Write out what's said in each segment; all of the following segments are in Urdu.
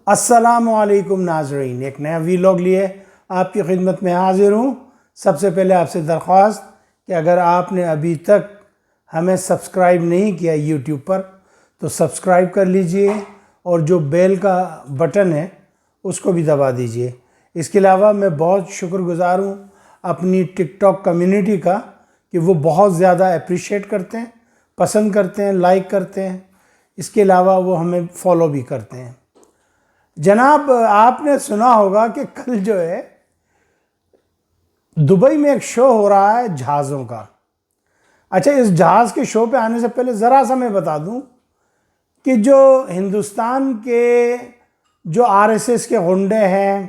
السلام علیکم ناظرین، ایک نیا ویلاگ لیے آپ کی خدمت میں حاضر ہوں۔ سب سے پہلے آپ سے درخواست کہ اگر آپ نے ابھی تک ہمیں سبسکرائب نہیں کیا یوٹیوب پر تو سبسکرائب کر لیجئے اور جو بیل کا بٹن ہے اس کو بھی دبا دیجئے۔ اس کے علاوہ میں بہت شکر گزار ہوں اپنی ٹک ٹاک کمیونٹی کا کہ وہ بہت زیادہ اپریشیٹ کرتے ہیں، پسند کرتے ہیں، لائک کرتے ہیں۔ اس کے علاوہ وہ ہمیں فالو بھی کرتے ہیں۔ جناب، آپ نے سنا ہوگا کہ کل جو ہے دبئی میں ایک شو ہو رہا ہے جہازوں کا۔ اچھا، اس جہاز کے شو پہ آنے سے پہلے ذرا سا میں بتا دوں کہ جو ہندوستان کے جو RSS کے غنڈے ہیں،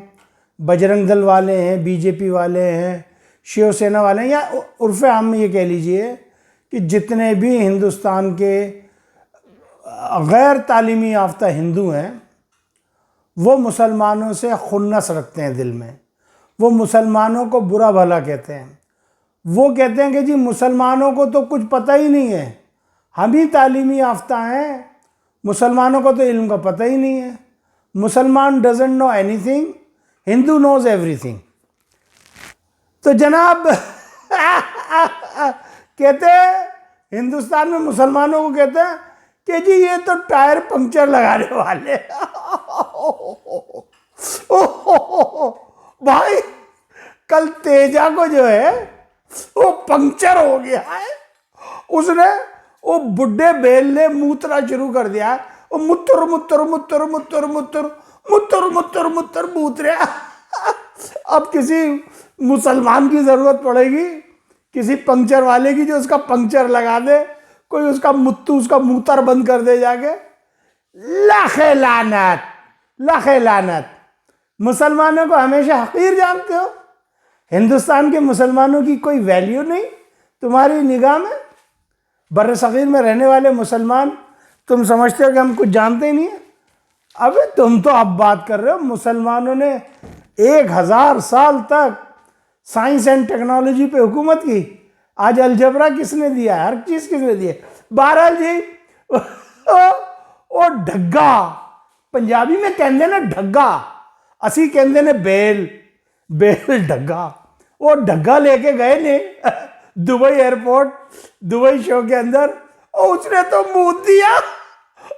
بجرنگ دل والے ہیں، BJP والے ہیں، شیو سینا والے ہیں، یا عرف عام میں یہ کہہ لیجئے کہ جتنے بھی ہندوستان کے غیر تعلیمی یافتہ ہندو ہیں وہ مسلمانوں سے خنث رکھتے ہیں دل میں۔ وہ مسلمانوں کو برا بھلا کہتے ہیں۔ وہ کہتے ہیں کہ جی مسلمانوں کو تو کچھ پتہ ہی نہیں ہے، ہم ہی تعلیمی یافتہ ہیں، مسلمانوں کو تو علم کا پتہ ہی نہیں ہے۔ مسلمان ڈزنٹ نو اینی تھنگ، ہندو نوز ایوری تھنگ۔ تو جناب کہتے ہیں ہندوستان میں مسلمانوں کو کہتے ہیں کہ جی یہ تو ٹائر پنکچر لگانے والے۔ بھائی کل تیجا کو جو ہے وہ پنکچر ہو گیا ہے، اس نے وہ بڈھے بیل نے موتنا شروع کر دیا ہے، وہ متر متر متر متر متر متر متر متر موت رہا۔ اب کسی مسلمان کی ضرورت پڑے گی، کسی پنکچر والے کی جو اس کا پنکچر لگا دے، کوئی اس کا متو اس کا موتر بند کر دے جا کے۔ لاکھ لعنت، لاکھ لعنت۔ مسلمانوں کو ہمیشہ حقیر جانتے ہو، ہندوستان کے مسلمانوں کی کوئی ویلیو نہیں تمہاری نگاہ میں؟ بر صغیر میں رہنے والے مسلمان تم سمجھتے ہو کہ ہم کچھ جانتے ہی نہیں ہیں؟ ابے تم تو اب بات کر رہے ہو، مسلمانوں نے 1000 سال تک سائنس اینڈ ٹیکنالوجی پہ حکومت کی۔ آج الجبرا کس نے دیا ہے، ہر چیز کس نے دی ہے۔ بہرحال جی وہ ڈھگا، پنجابی میں کہندے نے ڈھگا، اسی کہندے نے بیل، بیل ڈھگا۔ وہ ڈھگا لے کے گئے نے دبئی ایئرپورٹ، دبئی شو کے اندر، اور اس نے تو منہ دیا۔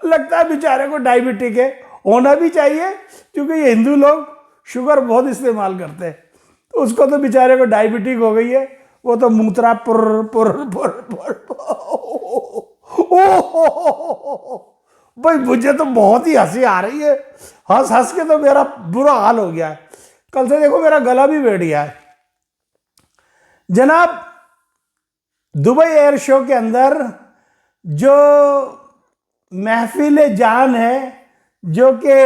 لگتا ہے بیچارے کو ڈائبٹک ہے، ہونا بھی چاہیے کیونکہ یہ ہندو لوگ شوگر بہت استعمال کرتے ہیں، تو اس کو تو بیچارے کو ڈائبٹک ہو گئی ہے، وہ تو موترا پر پر پر پر۔ بھائی مجھے تو بہت ہی ہنسی آ رہی ہے، ہنس ہنس کے تو میرا برا حال ہو گیا ہے۔ کل سے دیکھو میرا گلا بھی بیٹھ گیا ہے۔ جناب، دبئی ایئر شو کے اندر جو محفل جان ہے، جو کہ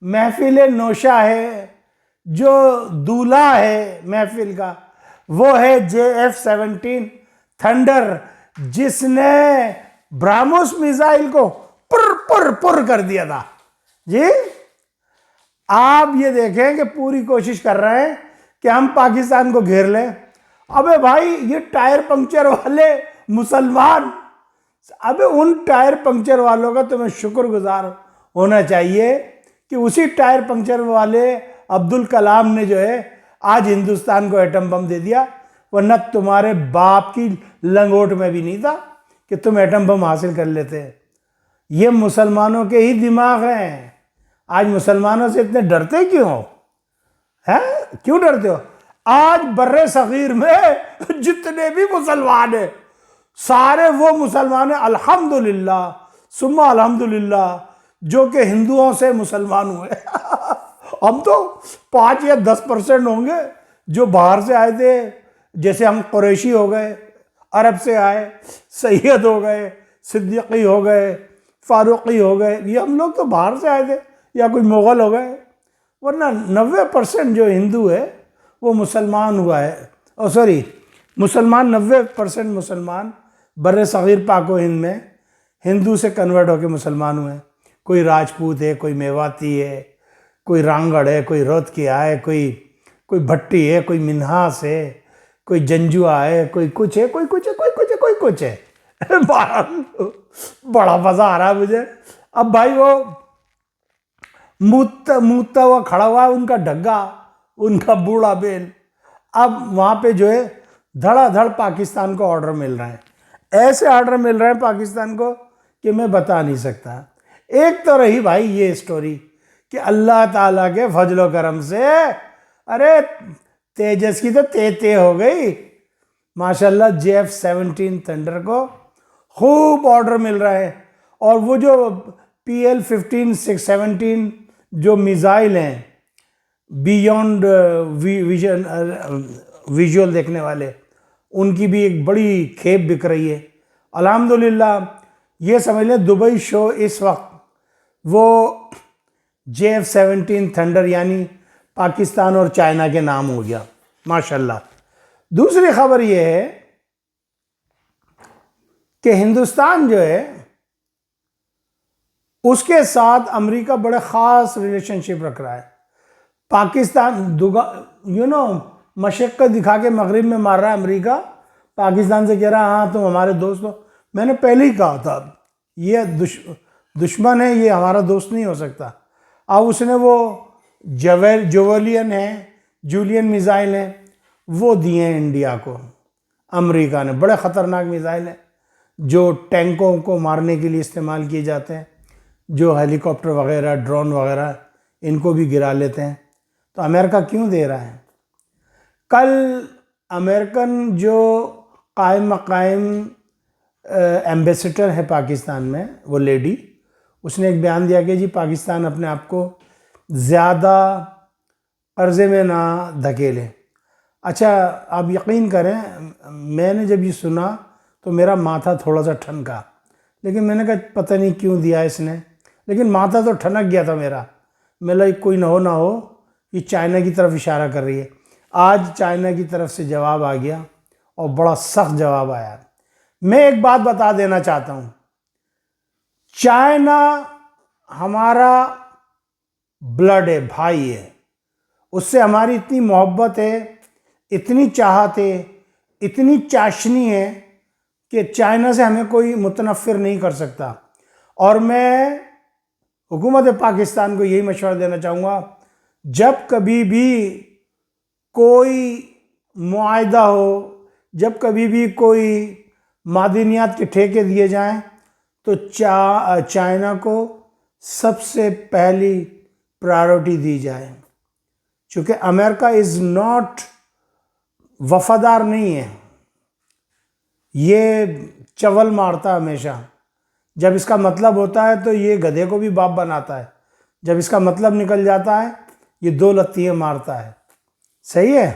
محفل نوشہ ہے، جو دولہا ہے محفل کا، وہ ہے JF-17 تھنڈر، جس نے براموس میزائل کو پر پر پر کر دیا تھا۔ جی آپ یہ دیکھیں کہ پوری کوشش کر رہے ہیں کہ ہم پاکستان کو گھیر لیں۔ ابے بھائی یہ ٹائر پنکچر والے مسلمان، ابے ان ٹائر پنکچر والوں کا تمہیں شکر گزار ہونا چاہیے کہ اسی ٹائر پنکچر والے عبدالکلام نے جو ہے آج ہندوستان کو ایٹم بم دے دیا، ورنہ تمہارے باپ کی لنگوٹ میں بھی نہیں تھا کہ تم ایٹم بم حاصل کر لیتے۔ یہ مسلمانوں کے ہی دماغ ہیں۔ آج مسلمانوں سے اتنے ڈرتے کیوں ہو؟ کیوں ڈرتے ہو؟ آج بر صغیر میں جتنے بھی مسلمان ہیں سارے وہ مسلمان ہیں الحمدللہ ثم الحمدللہ جو کہ ہندوؤں سے مسلمان ہوئے۔ ہم تو 5 یا 10% ہوں گے جو باہر سے آئے تھے، جیسے ہم قریشی ہو گئے، عرب سے آئے، سید ہو گئے، صدیقی ہو گئے، فاروقی ہو گئے، یہ ہم لوگ تو باہر سے آئے تھے، یا کوئی مغل ہو گئے، ورنہ 90% جو ہندو ہے وہ مسلمان ہوا ہے۔ مسلمان 90% مسلمان بر صغیر پاک و ہند میں ہندو سے کنورٹ ہو کے مسلمان ہوئے ہیں۔ کوئی راجپوت ہے، کوئی میواتی ہے، کوئی رانگڑ ہے، کوئی روتکیا ہے، کوئی بھٹی ہے، کوئی منہاس ہے، کوئی جنجوا ہے، کوئی کچھ ہے، کوئی کچھ ہے، کوئی کچھ ہے، کوئی کچھ ہے۔ بڑا مزہ آ رہا ہے مجھے۔ اب بھائی وہ موتتا ہوا کھڑا ہوا ان کا ڈگا، ان کا بوڑھا بیل. اب وہاں پہ جو ہے دھڑا دھڑ پاکستان کو آرڈر مل رہے ہیں، ایسے آرڈر مل رہے ہیں پاکستان کو کہ میں بتا نہیں سکتا. ایک تو رہی بھائی یہ اسٹوری کہ اللہ تعالیٰ کے فضل و کرم سے ارے تیجس کی تو تے ہو گئی ماشاءاللہ. JF-17 تھنڈر کو خوب آرڈر مل رہا ہے، اور وہ جو PL-15-17 جو میزائل ہیں بیونڈ ویژول دیکھنے والے، ان کی بھی ایک بڑی کھیپ بک رہی ہے الحمدللہ. یہ سمجھ لیں دبئی شو اس وقت وہ JF-17 تھنڈر یعنی پاکستان اور چائنا کے نام ہو گیا ماشاءاللہ. دوسری خبر یہ ہے کہ ہندوستان جو ہے اس کے ساتھ امریکہ بڑے خاص ریلیشن شپ رکھ رہا ہے. پاکستان مشرق کو دکھا کے مغرب میں مار رہا ہے امریکہ. پاکستان سے کہہ رہا ہے ہاں تم ہمارے دوست ہو. میں نے پہلے ہی کہا تھا یہ دشمن ہے، یہ ہمارا دوست نہیں ہو سکتا. اب اس نے وہ جولین میزائل ہیں وہ دیے ہیں انڈیا کو. امریکہ نے بڑے خطرناک میزائل ہیں جو ٹینکوں کو مارنے کے لیے استعمال کیے جاتے ہیں، جو ہیلی کاپٹر وغیرہ ڈرون وغیرہ ان کو بھی گرا لیتے ہیں. تو امریکہ کیوں دے رہا ہے؟ کل امریکن جو قائم مقائم ایمبیسڈر ہے پاکستان میں، وہ لیڈی، اس نے ایک بیان دیا کہ جی پاکستان اپنے آپ کو زیادہ قرضے میں نہ دھکیلے. اچھا آپ یقین کریں میں نے جب یہ سنا تو میرا ماتھا تھوڑا سا ٹھنکا، لیکن میں نے کہا پتہ نہیں کیوں دیا اس نے، لیکن ماتھا تو ٹھنک گیا تھا میرا. میں لگا کوئی نہ ہو یہ چائنا کی طرف اشارہ کر رہی ہے. آج چائنا کی طرف سے جواب آ گیا اور بڑا سخت جواب آیا. میں ایک بات بتا دینا چاہتا ہوں، چائنا ہمارا بلڈ ہے، بھائی ہے، اس سے ہماری اتنی محبت ہے، اتنی چاہت ہے، اتنی چاشنی ہے کہ چائنا سے ہمیں کوئی متنفر نہیں کر سکتا. اور میں حکومت پاکستان کو یہی مشورہ دینا چاہوں گا، جب کبھی بھی کوئی معاہدہ ہو، جب کبھی بھی کوئی معدنیات کے ٹھیکے دیے جائیں تو چائنا کو سب سے پہلی پرائیورٹی دی جائے. چونکہ امریکہ از ناٹ وفادار نہیں ہے، یہ چول مارتا ہمیشہ. جب اس کا مطلب ہوتا ہے تو یہ گدھے کو بھی باپ بناتا ہے، جب اس کا مطلب نکل جاتا ہے یہ دو لتیاں مارتا ہے. صحیح ہے؟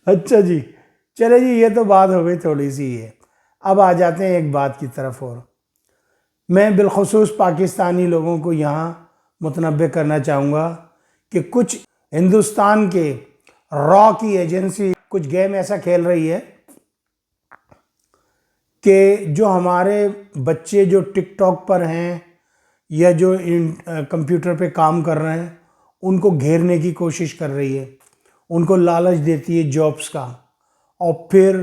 اچھا جی چلے جی، یہ تو بات ہو گئی تھوڑی سی ہے. اب آ جاتے ہیں ایک بات کی طرف، اور میں بالخصوص پاکستانی لوگوں کو یہاں متنبہ کرنا چاہوں گا کہ کچھ ہندوستان کے را کی ایجنسی کچھ گیم ایسا کھیل رہی ہے کہ جو ہمارے بچے جو ٹک ٹاک پر ہیں یا جو کمپیوٹر پہ کام کر رہے ہیں ان کو گھیرنے کی کوشش کر رہی ہے، ان کو لالچ دیتی ہے جابس کا، اور پھر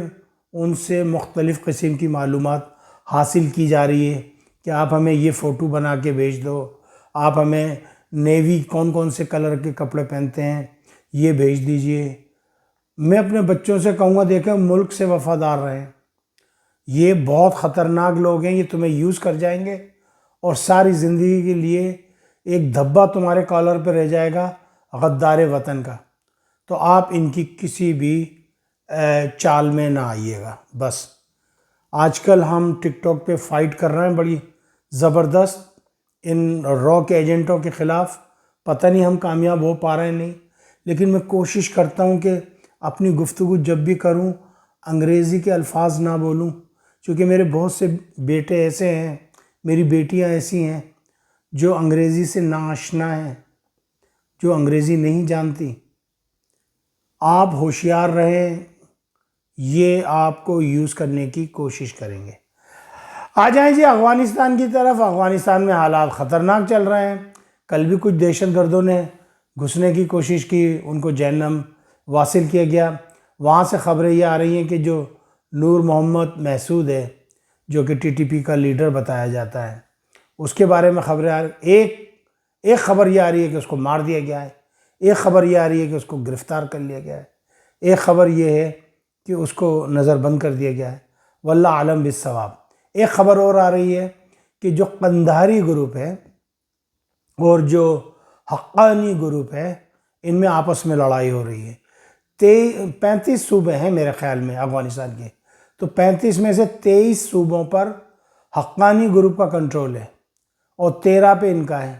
ان سے مختلف قسم کی معلومات حاصل کی جا رہی ہے کہ آپ ہمیں یہ فوٹو بنا کے بھیج دو، آپ ہمیں نیوی کون کون سے کلر کے کپڑے پہنتے ہیں یہ بھیج دیجئے. میں اپنے بچوں سے کہوں گا دیکھیں ملک سے وفادار رہیں، یہ بہت خطرناک لوگ ہیں، یہ تمہیں یوز کر جائیں گے اور ساری زندگی کے لیے ایک دھبا تمہارے کالر پہ رہ جائے گا غدار وطن کا. تو آپ ان کی کسی بھی چال میں نہ آئیے گا. بس آج کل ہم ٹک ٹاک پہ فائٹ کر رہے ہیں بڑی زبردست ان را کے ایجنٹوں کے خلاف، پتہ نہیں ہم کامیاب ہو پا رہے ہیں نہیں، لیکن میں کوشش کرتا ہوں کہ اپنی گفتگو جب بھی کروں انگریزی کے الفاظ نہ بولوں، چونکہ میرے بہت سے بیٹے ایسے ہیں، میری بیٹیاں ایسی ہیں جو انگریزی سے ناآشنا ہیں، جو انگریزی نہیں جانتی. آپ ہوشیار رہیں، یہ آپ کو یوز کرنے کی کوشش کریں گے. آ جائیں جی افغانستان کی طرف. افغانستان میں حالات خطرناک چل رہے ہیں. کل بھی کچھ دہشت گردوں نے گھسنے کی کوشش کی، ان کو جہنم واصل کیا گیا. وہاں سے خبریں یہ آ رہی ہیں کہ جو نور محمد محسود ہے جو کہ TTP کا لیڈر بتایا جاتا ہے، اس کے بارے میں خبریں آ رہی. ایک ایک خبر یہ آ رہی ہے کہ اس کو مار دیا گیا ہے، ایک خبر یہ آ رہی ہے کہ اس کو گرفتار کر لیا گیا ہے، ایک خبر یہ ہے کہ اس کو نظر بند کر دیا گیا ہے، واللہ عالم بالصواب۔ ایک خبر اور آ رہی ہے کہ جو قندھاری گروپ ہے اور جو حقانی گروپ ہے ان میں آپس میں لڑائی ہو رہی ہے۔ 35 صوبے ہیں میرے خیال میں افغانستان کے، تو 35 میں سے 23 صوبوں پر حقانی گروپ کا کنٹرول ہے اور 13 پہ ان کا ہے۔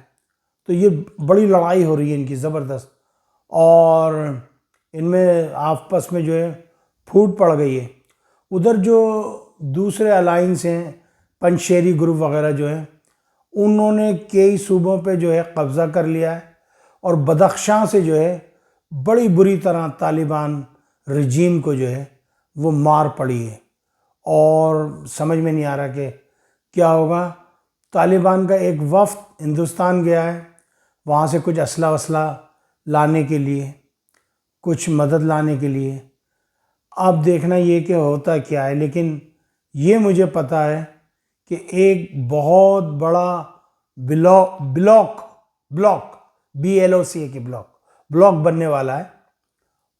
تو یہ بڑی لڑائی ہو رہی ہے ان کی زبردست، اور ان میں آپس میں جو ہے پھوٹ پڑ گئی ہے۔ ادھر جو دوسرے الائنس ہیں، پنشیری گروپ وغیرہ جو ہیں، انہوں نے کئی صوبوں پہ جو ہے قبضہ کر لیا ہے، اور بدخشاں سے جو ہے بڑی بری طرح طالبان رجیم کو جو ہے وہ مار پڑی ہے، اور سمجھ میں نہیں آ رہا کہ کیا ہوگا۔ طالبان کا ایک وفد ہندوستان گیا ہے، وہاں سے کچھ اسلحہ وسلح لانے کے لیے، کچھ مدد لانے کے لیے۔ اب دیکھنا یہ کہ ہوتا کیا ہے، لیکن یہ مجھے پتہ ہے کہ ایک بہت بڑا بلاک BLOC کی بلاک بننے والا ہے،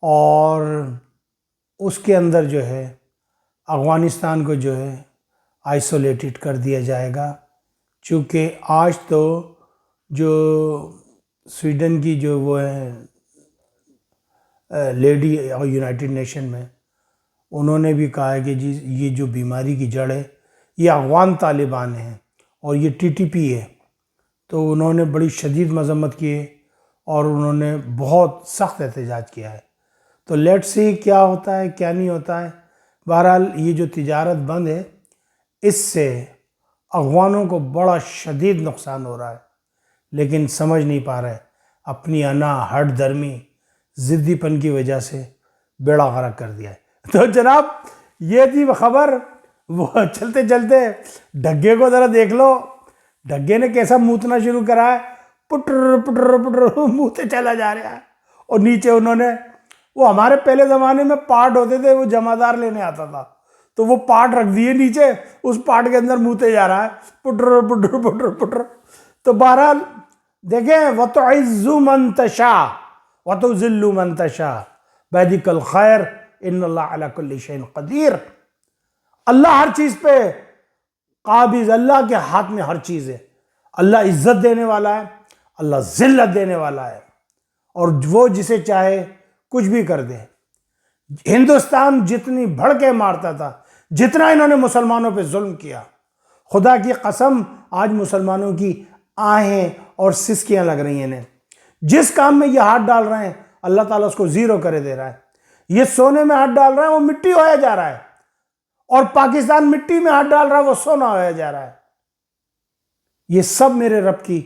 اور اس کے اندر جو ہے افغانستان کو جو ہے آئسولیٹڈ کر دیا جائے گا۔ چونکہ آج تو جو سویڈن کی جو وہ ہے لیڈی یونائٹڈ نیشن میں، انہوں نے بھی کہا ہے کہ جی یہ جو بیماری کی جڑ ہے یہ افغان طالبان ہیں اور یہ TTP ہے۔ تو انہوں نے بڑی شدید مذمت کی ہے اور انہوں نے بہت سخت احتجاج کیا ہے۔ تو لیٹ سی کیا ہوتا ہے کیا نہیں ہوتا ہے۔ بہرحال یہ جو تجارت بند ہے اس سے افغانوں کو بڑا شدید نقصان ہو رہا ہے، لیکن سمجھ نہیں پا رہے، اپنی انا ہٹ درمی ضدی پن کی وجہ سے بیڑا غرق کر دیا ہے۔ تو جناب یہ تھی خبر۔ وہ چلتے چلتے ڈھگے کو ذرا دیکھ لو، ڈھگے نے کیسا موتنا شروع کرا ہے، پٹر پٹر پٹر موتے چلا جا رہا ہے، اور نیچے انہوں نے وہ ہمارے پہلے زمانے میں پارٹ ہوتے تھے، وہ جمعدار لینے آتا تھا تو وہ پارٹ رکھ دیے نیچے، اس پارٹ کے اندر موتے جا رہا ہے، پٹر پٹر پٹر پٹر۔ تو بہرحال دیکھیں، وَتُعِزُّ مَن تَشَاءُ وَتُذِلُّ مَن تَشَاءُ بِيَدِكَ الْخَيْرُ إِنَّ اللَّهَ عَلَى كُلِّ شَيْءٍ قَدِيرٌ۔ اللہ ہر چیز پہ قابض، اللہ کے ہاتھ میں ہر چیز ہے۔ اللہ عزت دینے والا ہے، اللہ ذلت دینے والا ہے، اور وہ جسے چاہے کچھ بھی کر دے۔ ہندوستان جتنی بڑھ کے مارتا تھا، جتنا انہوں نے مسلمانوں پہ ظلم کیا، خدا کی قسم آج مسلمانوں کی آہیں اور سسکیاں لگ رہی ہیں انہیں۔ جس کام میں یہ ہاتھ ڈال رہے ہیں اللہ تعالیٰ اس کو زیرو کرے دے رہا ہے۔ یہ سونے میں ہاتھ ڈال رہا ہے وہ مٹی ہویا جا رہا ہے، اور پاکستان مٹی میں ہاتھ ڈال رہا ہے وہ سونا ہویا جا رہا ہے۔ یہ سب میرے رب کی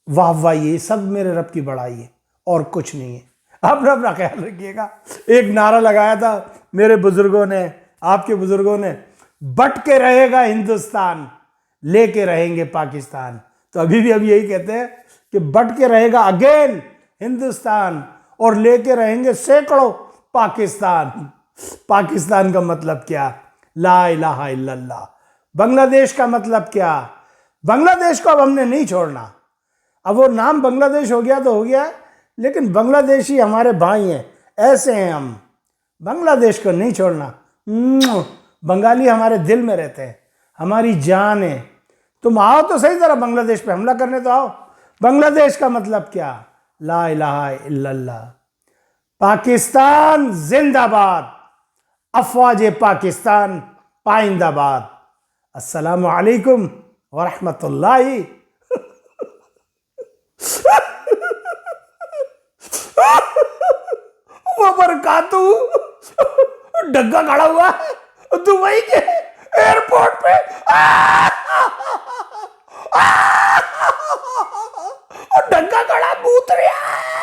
واہ واہی ہے، یہ سب میرے رب کی بڑائی ہے اور کچھ نہیں ہے۔ اپنا خیال رکھیے گا۔ ایک نعرہ لگایا تھا میرے بزرگوں نے، آپ کے بزرگوں نے، بٹ کے رہے گا ہندوستان، لے کے رہیں گے پاکستان۔ تو ابھی بھی یہی کہتے ہیں کہ بٹ کے رہے گا اگین ہندوستان، اور لے کے رہیں گے سینکڑوں پاکستان۔ پاکستان کا مطلب کیا؟ لا الہ الا اللہ۔ بنگلہ دیش کا مطلب کیا؟ بنگلہ دیش کو اب ہم نے نہیں چھوڑنا۔ اب وہ نام بنگلہ دیش ہو گیا تو ہو گیا، لیکن بنگلہ دیشی ہمارے بھائی ہیں، ایسے ہیں ہم، بنگلہ دیش کو نہیں چھوڑنا۔ بنگالی ہمارے دل میں رہتے ہیں، ہماری جان ہے۔ تم آؤ تو صحیح، ذرا بنگلہ دیش پہ حملہ کرنے تو آؤ۔ بنگلہ دیش کا مطلب کیا؟ لا الہ الا اللہ۔ پاکستان زندہ باد، افواج پاکستان پائندہ باد۔ السلام علیکم ورحمۃ اللہ وبرکاتہ۔ ڈگا کھڑا ہوا ہے دبئی کے ایئرپورٹ پہ، اور ڈگا کھڑا بوت رہا ہے۔